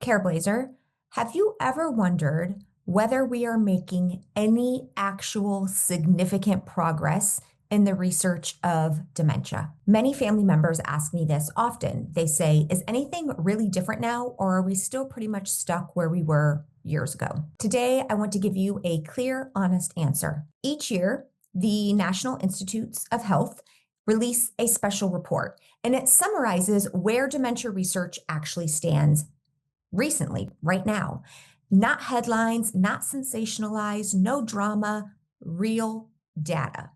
Careblazer, have you ever wondered whether we are making any actual significant progress in the research of dementia? Many family members ask me this often. They say, is anything really different now, or are we still pretty much stuck where we were years ago? Today, I want to give you a clear, honest answer. Each year, the National Institutes of Health release a special report, and it summarizes where dementia research actually stands recently, right now. Not headlines, not sensationalized, no drama, real data.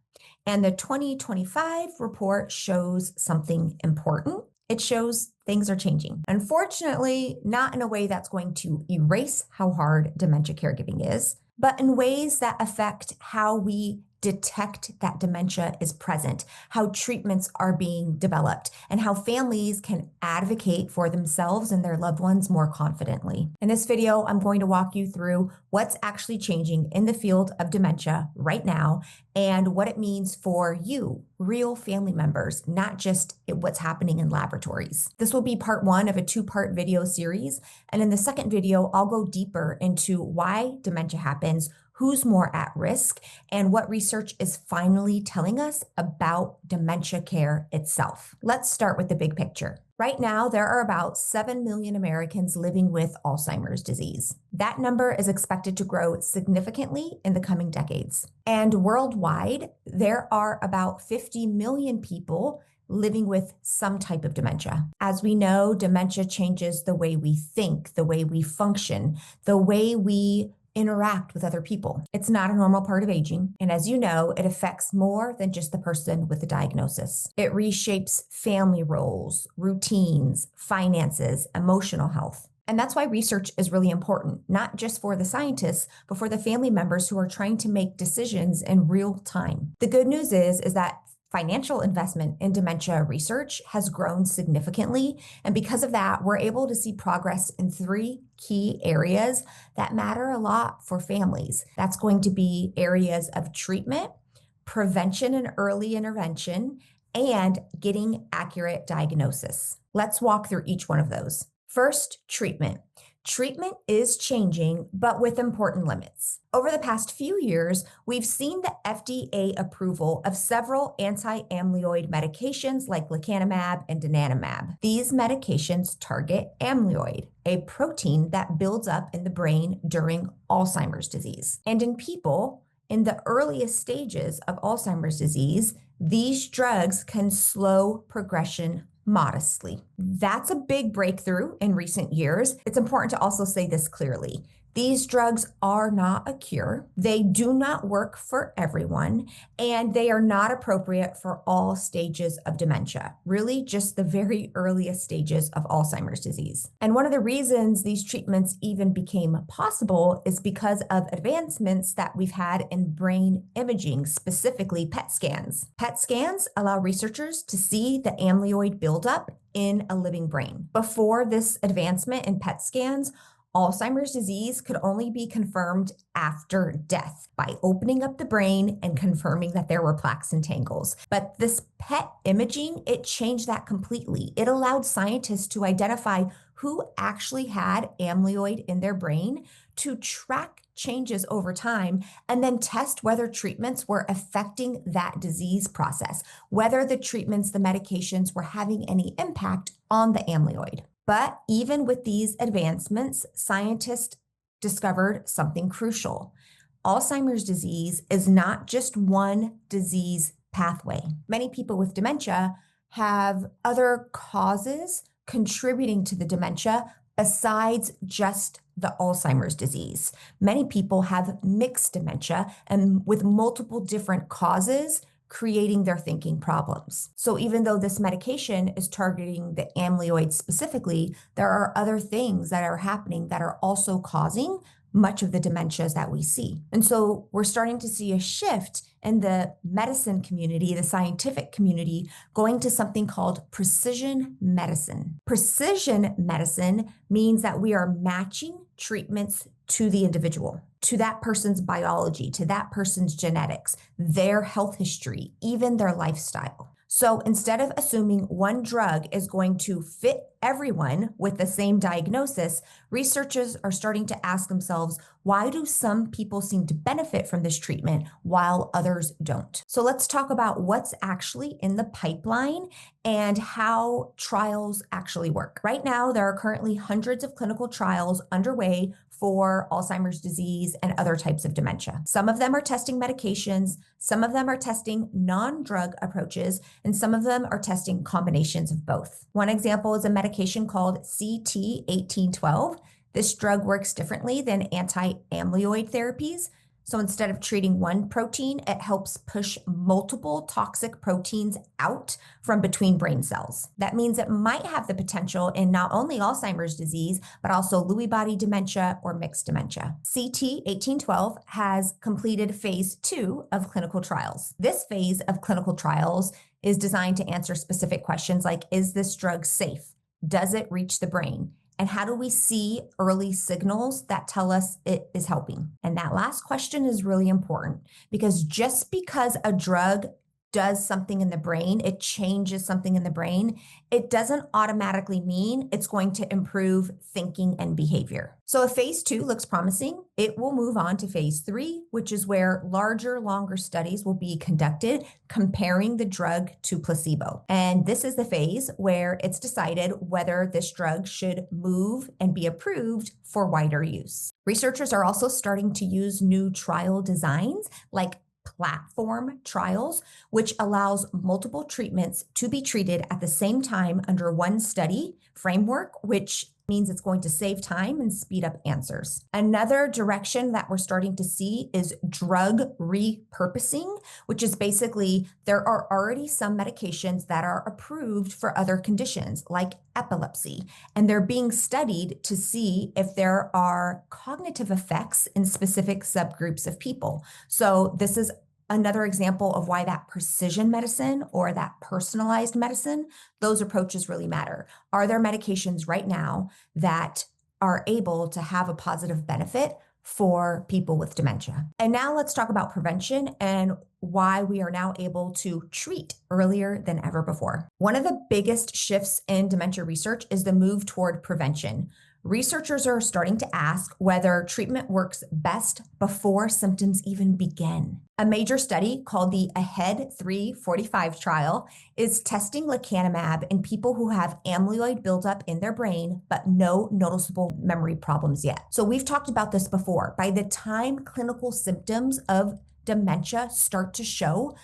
And the 2025 report shows something important. It shows things are changing. Unfortunately, not in a way that's going to erase how hard dementia caregiving is, but in ways that affect how we detect that dementia is present, how treatments are being developed, and how families can advocate for themselves and their loved ones more confidently. In this video, I'm going to walk you through what's actually changing in the field of dementia right now and what it means for you, real family members, not just what's happening in laboratories. This will be part one of a two-part video series. And in the second video, I'll go deeper into why dementia happens, who's more at risk, and what research is finally telling us about dementia care itself. Let's start with the big picture. Right now, there are about 7 million Americans living with Alzheimer's disease. That number is expected to grow significantly in the coming decades. And worldwide, there are about 50 million people living with some type of dementia. As we know, dementia changes the way we think, the way we function, the way we interact with other people. It's not a normal part of aging. And as you know, it affects more than just the person with the diagnosis. It reshapes family roles, routines, finances, emotional health. And that's why research is really important, not just for the scientists, but for the family members who are trying to make decisions in real time. The good news is that financial investment in dementia research has grown significantly. And because of that, we're able to see progress in 3 key areas that matter a lot for families. That's going to be areas of treatment, prevention and early intervention, and getting accurate diagnosis. Let's walk through each one of those. First, treatment. Treatment is changing, but with important limits. Over the past few years, we've seen the FDA approval of several anti-amyloid medications like lecanemab and donanemab. These medications target amyloid, a protein that builds up in the brain during Alzheimer's disease. And in people in the earliest stages of Alzheimer's disease, these drugs can slow progression modestly. That's a big breakthrough in recent years. It's important to also say this clearly. These drugs are not a cure. They do not work for everyone, and they are not appropriate for all stages of dementia, really just the very earliest stages of Alzheimer's disease. And one of the reasons these treatments even became possible is because of advancements that we've had in brain imaging, specifically PET scans. PET scans allow researchers to see the amyloid buildup in a living brain. Before this advancement in PET scans, Alzheimer's disease could only be confirmed after death by opening up the brain and confirming that there were plaques and tangles. But this PET imaging, it changed that completely. It allowed scientists to identify who actually had amyloid in their brain, to track changes over time, and then test whether treatments were affecting that disease process, whether the treatments, the medications were having any impact on the amyloid. But even with these advancements, scientists discovered something crucial. Alzheimer's disease is not just one disease pathway. Many people with dementia have other causes contributing to the dementia besides just the Alzheimer's disease. Many people have mixed dementia and with multiple different causes creating their thinking problems. So even though this medication is targeting the amyloid specifically, there are other things that are happening that are also causing much of the dementias that we see. And so we're starting to see a shift in the medicine community, the scientific community, going to something called precision medicine. Precision medicine means that we are matching treatments to the individual, to that person's biology, to that person's genetics, their health history, even their lifestyle. So instead of assuming one drug is going to fit everyone with the same diagnosis, researchers are starting to ask themselves, why do some people seem to benefit from this treatment while others don't? So let's talk about what's actually in the pipeline and how trials actually work. Right now, there are currently hundreds of clinical trials underway for Alzheimer's disease and other types of dementia. Some of them are testing medications, some of them are testing non-drug approaches, and some of them are testing combinations of both. One example is a medication called CT1812. This drug works differently than anti-amyloid therapies. So instead of treating one protein, it helps push multiple toxic proteins out from between brain cells. That means it might have the potential in not only Alzheimer's disease, but also Lewy body dementia or mixed dementia. CT1812 has completed phase 2 of clinical trials. This phase of clinical trials is designed to answer specific questions like, is this drug safe? Does it reach the brain? And how do we see early signals that tell us it is helping? And that last question is really important because just because a drug does something in the brain, it changes something in the brain, it doesn't automatically mean it's going to improve thinking and behavior. So if phase 2 looks promising, it will move on to phase 3, which is where larger, longer studies will be conducted comparing the drug to placebo. And this is the phase where it's decided whether this drug should move and be approved for wider use. Researchers are also starting to use new trial designs like platform trials, which allows multiple treatments to be treated at the same time under one study framework, which means it's going to save time and speed up answers. Another direction that we're starting to see is drug repurposing, which is basically there are already some medications that are approved for other conditions like epilepsy, and they're being studied to see if there are cognitive effects in specific subgroups of people. So this is another example of why that precision medicine or that personalized medicine, those approaches really matter. Are there medications right now that are able to have a positive benefit for people with dementia? And now let's talk about prevention and why we are now able to treat earlier than ever before. One of the biggest shifts in dementia research is the move toward prevention. Researchers are starting to ask whether treatment works best before symptoms even begin. A major study called the AHEAD 345 trial is testing lecanemab in people who have amyloid buildup in their brain, but no noticeable memory problems yet. So we've talked about this before. By the time clinical symptoms of dementia start to show,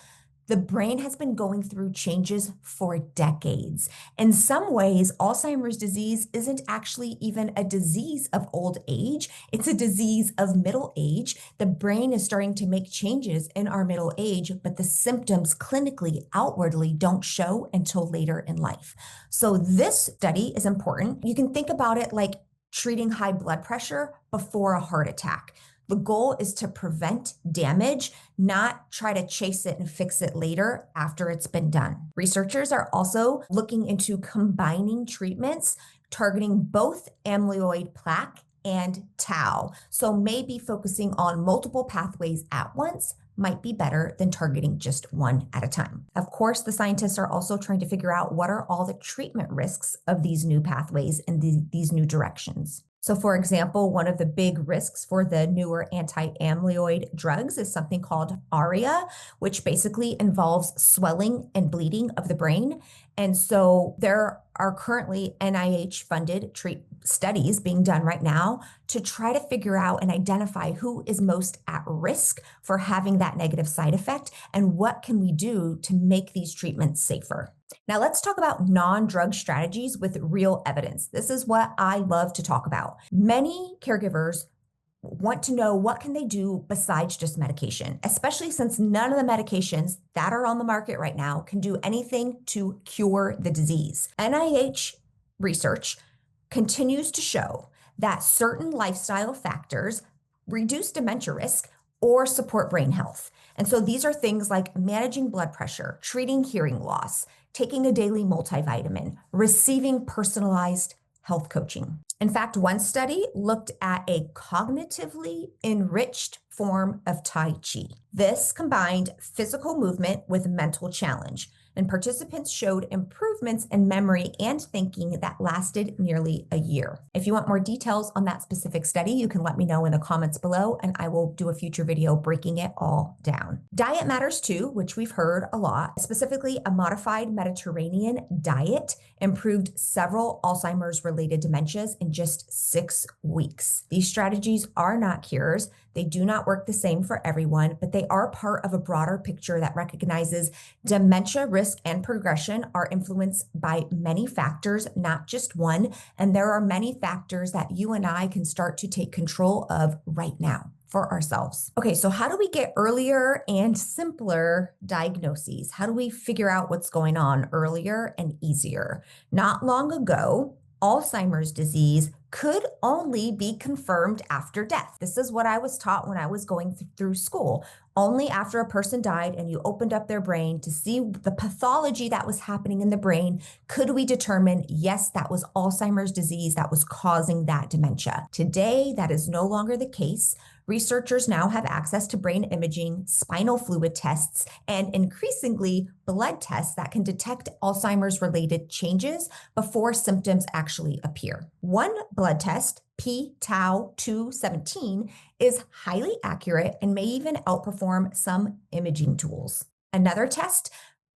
the brain has been going through changes for decades. In some ways, Alzheimer's disease isn't actually even a disease of old age. It's a disease of middle age. The brain is starting to make changes in our middle age, but the symptoms clinically, outwardly don't show until later in life. So this study is important. You can think about it like treating high blood pressure before a heart attack. The goal is to prevent damage, not try to chase it and fix it later after it's been done. Researchers are also looking into combining treatments targeting both amyloid plaque and tau. So maybe focusing on multiple pathways at once might be better than targeting just one at a time. Of course, the scientists are also trying to figure out what are all the treatment risks of these new pathways and these new directions. So for example, one of the big risks for the newer anti-amyloid drugs is something called ARIA, which basically involves swelling and bleeding of the brain. And so there are currently NIH-funded studies being done right now to try to figure out and identify who is most at risk for having that negative side effect and what can we do to make these treatments safer. Now let's talk about non-drug strategies with real evidence. This is what I love to talk about. Many caregivers want to know what can they do besides just medication, especially since none of the medications that are on the market right now can do anything to cure the disease. NIH research continues to show that certain lifestyle factors reduce dementia risk or support brain health. And so these are things like managing blood pressure, treating hearing loss, taking a daily multivitamin, receiving personalized health coaching. In fact, one study looked at a cognitively enriched form of Tai Chi. This combined physical movement with mental challenge. and participants showed improvements in memory and thinking that lasted nearly a year. If you want more details on that specific study, you can let me know in the comments below, and I will do a future video breaking it all down. Diet matters too, which we've heard a lot. Specifically, a modified Mediterranean diet improved several Alzheimer's-related dementias in just 6 weeks. These strategies are not cures. They do not work the same for everyone, but they are part of a broader picture that recognizes dementia risk and progression are influenced by many factors, not just one. And there are many factors that you and I can start to take control of right now for ourselves. Okay, so how do we get earlier and simpler diagnoses? How do we figure out what's going on earlier and easier? Not long ago, Alzheimer's disease could only be confirmed after death. This is what I was taught when I was going through school. Only after a person died and you opened up their brain to see the pathology that was happening in the brain could we determine, yes, that was Alzheimer's disease that was causing that dementia. Today, that is no longer the case. Researchers now have access to brain imaging, spinal fluid tests, and increasingly blood tests that can detect Alzheimer's-related changes before symptoms actually appear. One blood test, p-tau217, is highly accurate and may even outperform some imaging tools. Another test,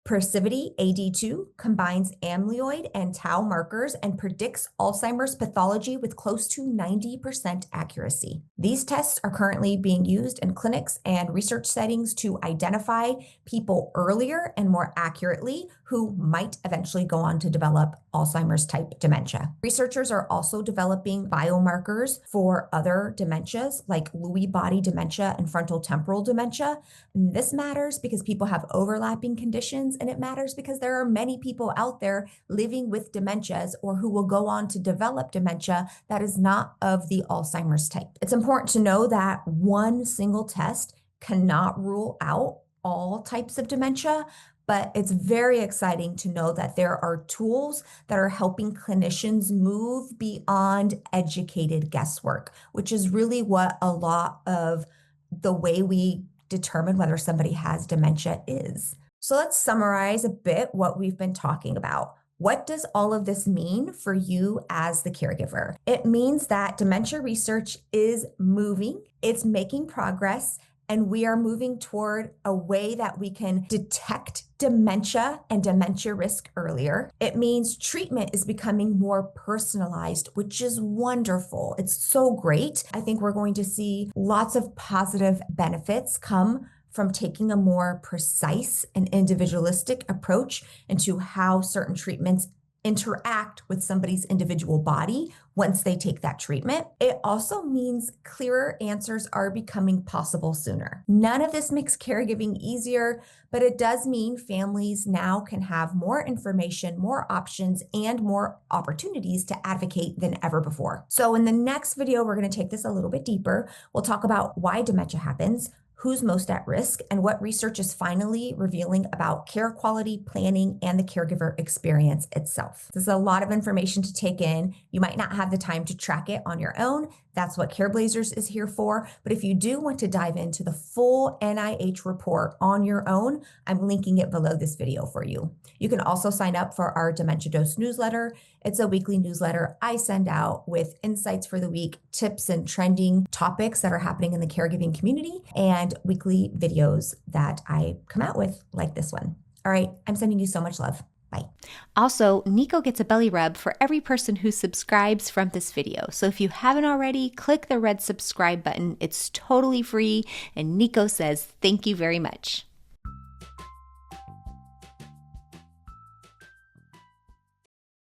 Percivity AD2, combines amyloid and tau markers and predicts Alzheimer's pathology with close to 90% accuracy. These tests are currently being used in clinics and research settings to identify people earlier and more accurately who might eventually go on to develop Alzheimer's type dementia. Researchers are also developing biomarkers for other dementias like Lewy body dementia and frontal temporal dementia. And this matters because people have overlapping conditions, and it matters because there are many people out there living with dementias or who will go on to develop dementia that is not of the Alzheimer's type. It's important to know that one single test cannot rule out all types of dementia, but it's very exciting to know that there are tools that are helping clinicians move beyond educated guesswork, which is really what a lot of the way we determine whether somebody has dementia is. So let's summarize a bit what we've been talking about. What does all of this mean for you as the caregiver? It means that dementia research is moving, it's making progress, and we are moving toward a way that we can detect dementia and dementia risk earlier. It means treatment is becoming more personalized, which is wonderful. It's so great. I think we're going to see lots of positive benefits come from taking a more precise and individualistic approach into how certain treatments interact with somebody's individual body once they take that treatment. It also means clearer answers are becoming possible sooner. None of this makes caregiving easier, but it does mean families now can have more information, more options, and more opportunities to advocate than ever before. So in the next video, we're going to take this a little bit deeper. We'll talk about why dementia happens, who's most at risk, and what research is finally revealing about care quality, planning, and the caregiver experience itself. This is a lot of information to take in. You might not have the time to track it on your own. That's what Careblazers is here for. But if you do want to dive into the full NIH report on your own, I'm linking it below this video for you. You can also sign up for our Dementia Dose newsletter. It's a weekly newsletter I send out with insights for the week, tips and trending topics that are happening in the caregiving community, and weekly videos that I come out with like this one. All right, I'm sending you so much love. Bye. Also, Nico gets a belly rub for every person who subscribes from this video. So if you haven't already, click the red subscribe button. It's totally free, and Nico says thank you very much.